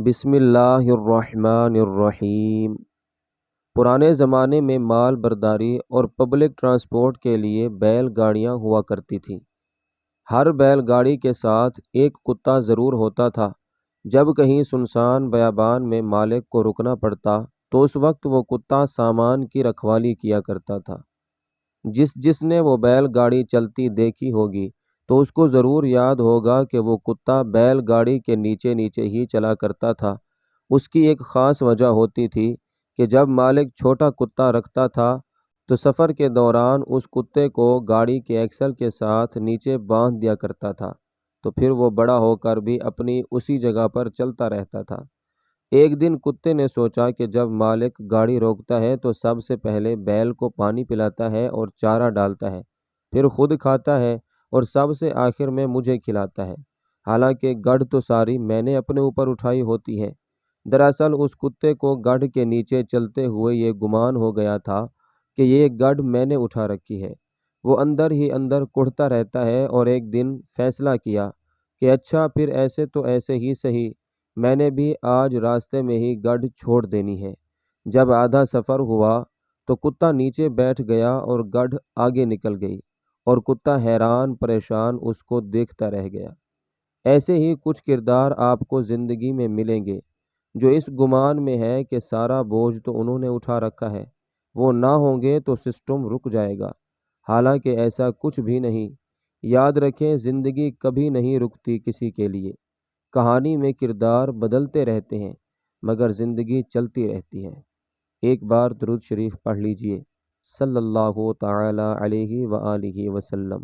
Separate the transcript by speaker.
Speaker 1: بسم اللہ الرحمن الرحیم۔ پرانے زمانے میں مال برداری اور پبلک ٹرانسپورٹ کے لیے بیل گاڑیاں ہوا کرتی تھیں۔ ہر بیل گاڑی کے ساتھ ایک کتا ضرور ہوتا تھا۔ جب کہیں سنسان بیابان میں مالک کو رکنا پڑتا تو اس وقت وہ کتا سامان کی رکھوالی کیا کرتا تھا۔ جس نے وہ بیل گاڑی چلتی دیکھی ہوگی تو اس کو ضرور یاد ہوگا کہ وہ کتا بیل گاڑی کے نیچے نیچے ہی چلا کرتا تھا۔ اس کی ایک خاص وجہ ہوتی تھی کہ جب مالک چھوٹا کتا رکھتا تھا تو سفر کے دوران اس کتے کو گاڑی کے ایکسل کے ساتھ نیچے باندھ دیا کرتا تھا، تو پھر وہ بڑا ہو کر بھی اپنی اسی جگہ پر چلتا رہتا تھا۔ ایک دن کتے نے سوچا کہ جب مالک گاڑی روکتا ہے تو سب سے پہلے بیل کو پانی پلاتا ہے اور چارہ ڈالتا ہے، پھر خود کھاتا ہے اور سب سے آخر میں مجھے کھلاتا ہے، حالانکہ گڑھ تو ساری میں نے اپنے اوپر اٹھائی ہوتی ہے۔ دراصل اس کتے کو گڑھ کے نیچے چلتے ہوئے یہ گمان ہو گیا تھا کہ یہ گڑھ میں نے اٹھا رکھی ہے۔ وہ اندر ہی اندر کڑھتا رہتا ہے اور ایک دن فیصلہ کیا کہ اچھا پھر ایسے تو ایسے ہی صحیح، میں نے بھی آج راستے میں ہی گڑھ چھوڑ دینی ہے۔ جب آدھا سفر ہوا تو کتا نیچے بیٹھ گیا اور گڑھ آگے نکل گئی، اور کتا حیران پریشان اس کو دیکھتا رہ گیا۔ ایسے ہی کچھ کردار آپ کو زندگی میں ملیں گے جو اس گمان میں ہے کہ سارا بوجھ تو انہوں نے اٹھا رکھا ہے، وہ نہ ہوں گے تو سسٹم رک جائے گا، حالانکہ ایسا کچھ بھی نہیں۔ یاد رکھیں، زندگی کبھی نہیں رکتی کسی کے لیے۔ کہانی میں کردار بدلتے رہتے ہیں مگر زندگی چلتی رہتی ہے۔ ایک بار درود شریف پڑھ لیجئے، صلی اللہ تعالی علیہ وآلہ وسلم۔